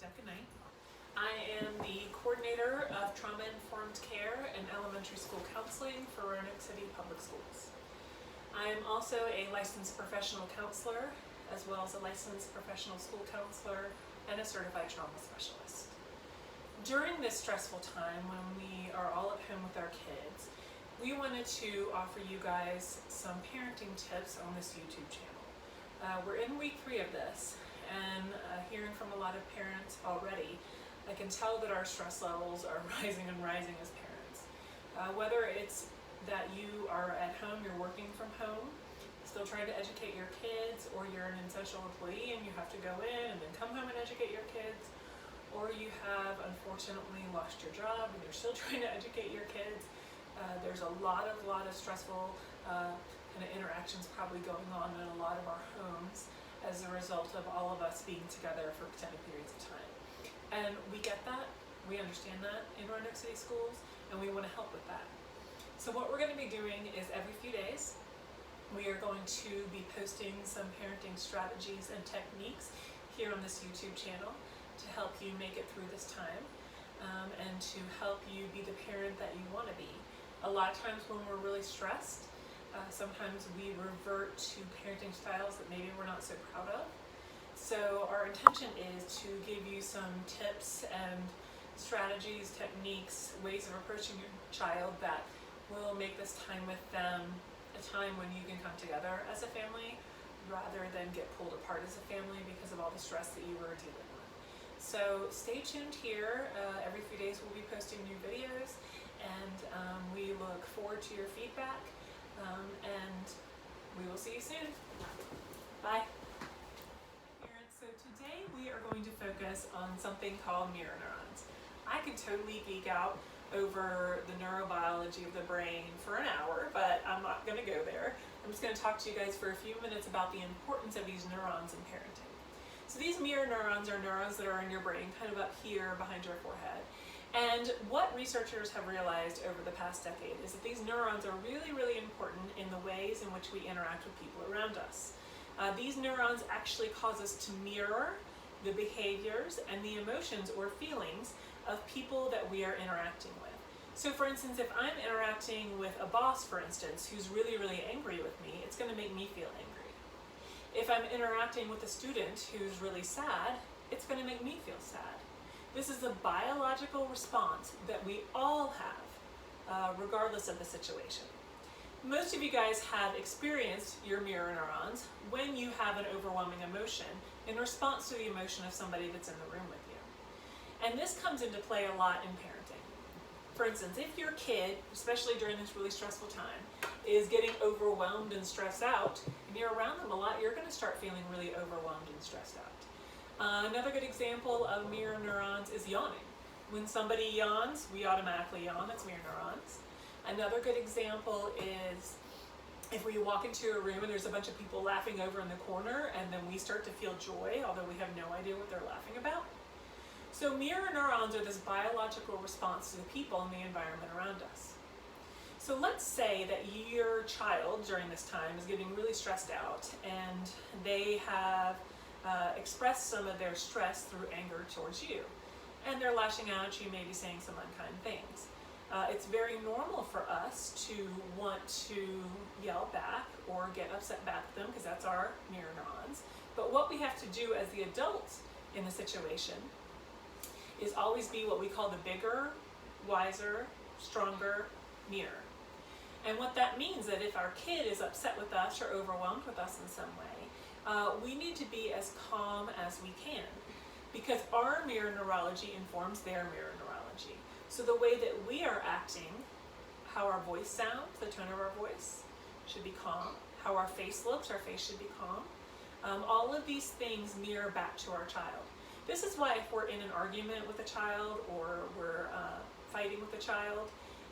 Rebecca Knight. I am the coordinator of trauma-informed care and elementary school counseling for Roanoke City Public Schools. I am also a licensed professional counselor, as well as a licensed professional school counselor and a certified trauma specialist. During this stressful time when we are all at home with our kids, we wanted to offer you guys some parenting tips on this YouTube channel. We're in week 3 of this, and hearing from a lot of parents already, I can tell that our stress levels are rising and rising as parents. Whether it's that you are at home, you're working from home, still trying to educate your kids, or you're an essential employee and you have to go in and then come home and educate your kids, or you have unfortunately lost your job and you're still trying to educate your kids. There's a lot of stressful kind of interactions probably going on in a lot of our homes as a result of all of us being together for extended periods of time. And we get that, we understand that in Roanoke City Schools, and we want to help with that. So what we're going to be doing is every few days, we are going to be posting some parenting strategies and techniques here on this YouTube channel to help you make it through this time and to help you be the parent that you want to be. A lot of times when we're really stressed, sometimes we revert to parenting styles that maybe we're not so proud of. So our intention is to give you some tips and strategies, techniques, ways of approaching your child that will make this time with them a time when you can come together as a family rather than get pulled apart as a family because of all the stress that you were dealing with. So stay tuned here. Every few days we'll be posting new videos, and we look forward to your feedback, and we will see you soon. Bye. So today we are going to focus on something called mirror neurons. I could totally geek out over the neurobiology of the brain for an hour, but I'm not going to go there. I'm just going to talk to you guys for a few minutes about the importance of these neurons in parenting. So these mirror neurons are neurons that are in your brain, kind of up here behind your forehead. And what researchers have realized over the past decade is that these neurons are really, really important in the ways in which we interact with people around us. These neurons actually cause us to mirror the behaviors and the emotions or feelings of people that we are interacting with. So for instance, if I'm interacting with a boss, for instance, who's really, really angry with me, it's going to make me feel angry. If I'm interacting with a student who's really sad, it's going to make me feel sad. This is a biological response that we all have, regardless of the situation. Most of you guys have experienced your mirror neurons when you have an overwhelming emotion in response to the emotion of somebody that's in the room with you. And this comes into play a lot in parenting. For instance, if your kid, especially during this really stressful time, is getting overwhelmed and stressed out, and you're around them a lot, you're going to start feeling really overwhelmed and stressed out. Another good example of mirror neurons is yawning. When somebody yawns, we automatically yawn. That's mirror neurons. Another good example is if we walk into a room and there's a bunch of people laughing over in the corner, and then we start to feel joy, although we have no idea what they're laughing about. So mirror neurons are this biological response to the people and the environment around us. So let's say that your child during this time is getting really stressed out, and they have expressed some of their stress through anger towards you. And they're lashing out at you, maybe saying some unkind things. It's very normal for us to want to yell back or get upset back at them because that's our mirror neurons. But what we have to do as the adults in the situation is always be what we call the bigger, wiser, stronger mirror. And what that means that if our kid is upset with us or overwhelmed with us in some way, we need to be as calm as we can, because our mirror neurology informs their mirror neurology. So the way that we are acting, how our voice sounds, the tone of our voice should be calm. How our face looks, our face should be calm. All of these things mirror back to our child. This is why if we're in an argument with a child, or we're fighting with a child,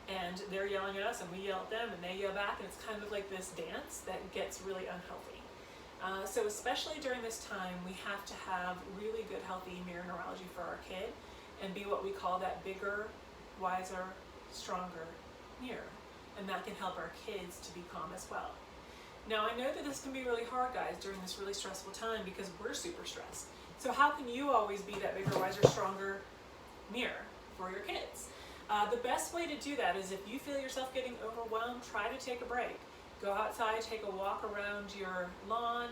and they're yelling at us and we yell at them and they yell back, and it's kind of like this dance that gets really unhealthy. So especially during this time, we have to have really good, healthy mirror neurology for our kid and be what we call that bigger, wiser, stronger mirror. And that can help our kids to be calm as well. Now, I know that this can be really hard, guys, during this really stressful time because we're super stressed. So how can you always be that bigger, wiser, stronger mirror for your kids? The best way to do that is if you feel yourself getting overwhelmed, try to take a break. Go outside, take a walk around your lawn,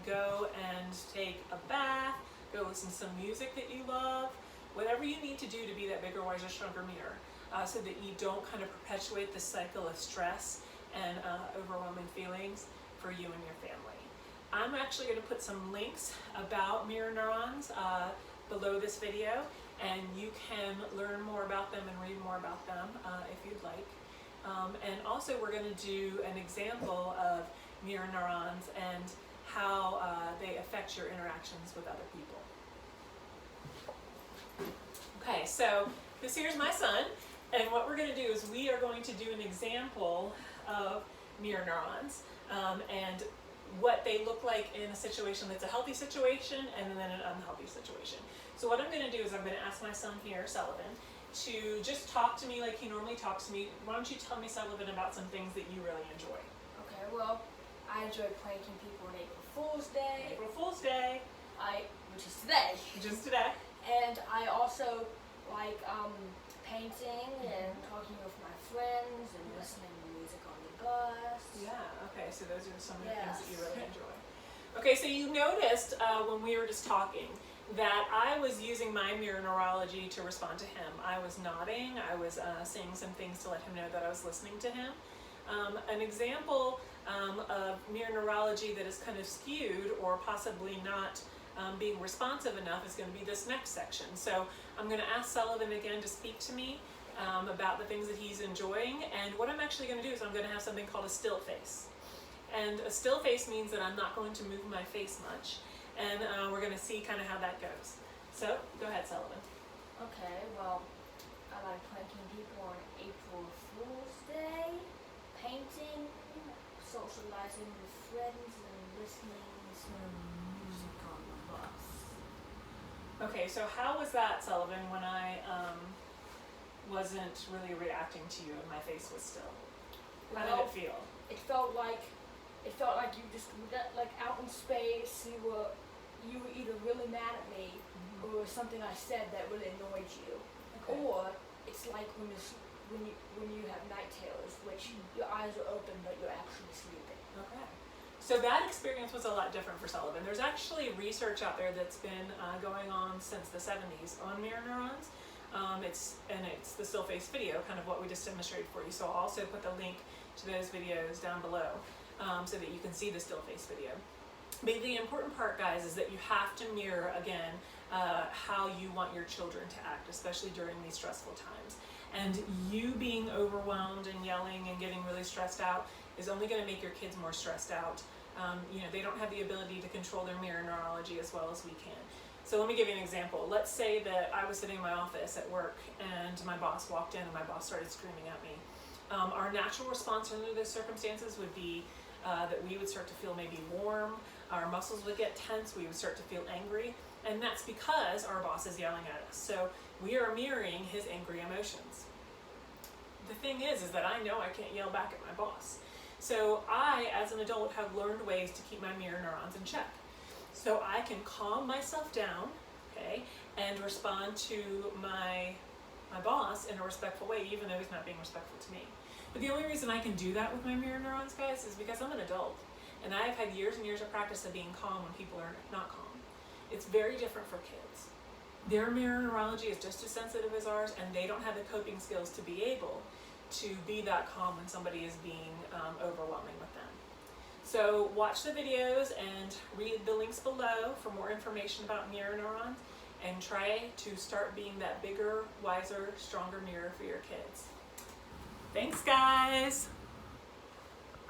go and take a bath, go listen to some music that you love, whatever you need to do to be that bigger, wiser, stronger mirror, so that you don't kind of perpetuate this cycle of stress and overwhelming feelings for you and your family. I'm actually going to put some links about mirror neurons below this video, and you can learn more about them and read more about them if you'd like. And also we're going to do an example of mirror neurons and how they affect your interactions with other people. Okay, so this here's my son, and what we're going to do is we are going to do an example of mirror neurons and what they look like in a situation that's a healthy situation and then an unhealthy situation. So what I'm going to do is I'm going to ask my son here, Sullivan, to just talk to me like he normally talks to me. Why don't you tell me, Sullivan, about some things that you really enjoy? Okay, well, I enjoy pranking people on April Fool's Day. April Fool's Day. Which is today. Just today. And I also like painting and talking with my friends and listening to music on the bus. Yeah, okay, so those are some of the Yes. things that you really enjoy. Okay, so you noticed when we were just talking that I was using my mirror neurology to respond to him. I was nodding, I was saying some things to let him know that I was listening to him. An example of mirror neurology that is kind of skewed or possibly not being responsive enough is going to be this next section. So I'm going to ask Sullivan again to speak to me about the things that he's enjoying, and what I'm actually going to do is I'm going to have something called a still face. And a still face means that I'm not going to move my face much, and we're going to see kind of how that goes. So go ahead, Sullivan. Okay, well, I like pranking people on April Fool's Day, painting, socializing with friends, and listening to music on the bus. Okay, so how was that, Sullivan, when I wasn't really reacting to you and my face was still? How did it feel? It felt like you just like out in space. You were either really mad at me, or something I said that really annoyed you, Okay. or it's like when you have night terrors, which your eyes are open but you're actually sleeping. Okay. So that experience was a lot different for Sullivan. There's actually research out there that's been going on since the 70s on mirror neurons. It's the still face video, kind of what we just demonstrated for you. So I'll also put the link to those videos down below so that you can see the still face video. But the important part, guys, is that you have to mirror, again, how you want your children to act, especially during these stressful times. And you being overwhelmed and yelling and getting really stressed out is only going to make your kids more stressed out. They don't have the ability to control their mirror neurology as well as we can. So let me give you an example. Let's say that I was sitting in my office at work and my boss walked in and my boss started screaming at me. Our natural response under those circumstances would be that we would start to feel maybe warm, our muscles would get tense, we would start to feel angry, and that's because our boss is yelling at us. So we are mirroring his angry emotions. The thing is that I know I can't yell back at my boss. So I, as an adult, have learned ways to keep my mirror neurons in check. So I can calm myself down, okay, and respond to my boss in a respectful way, even though he's not being respectful to me. But the only reason I can do that with my mirror neurons, guys, is because I'm an adult. And I've had years and years of practice of being calm when people are not calm. It's very different for kids. Their mirror neurology is just as sensitive as ours, and they don't have the coping skills to be able to be that calm when somebody is being overwhelming with them. So watch the videos and read the links below for more information about mirror neurons, and try to start being that bigger, wiser, stronger mirror for your kids. Thanks, guys.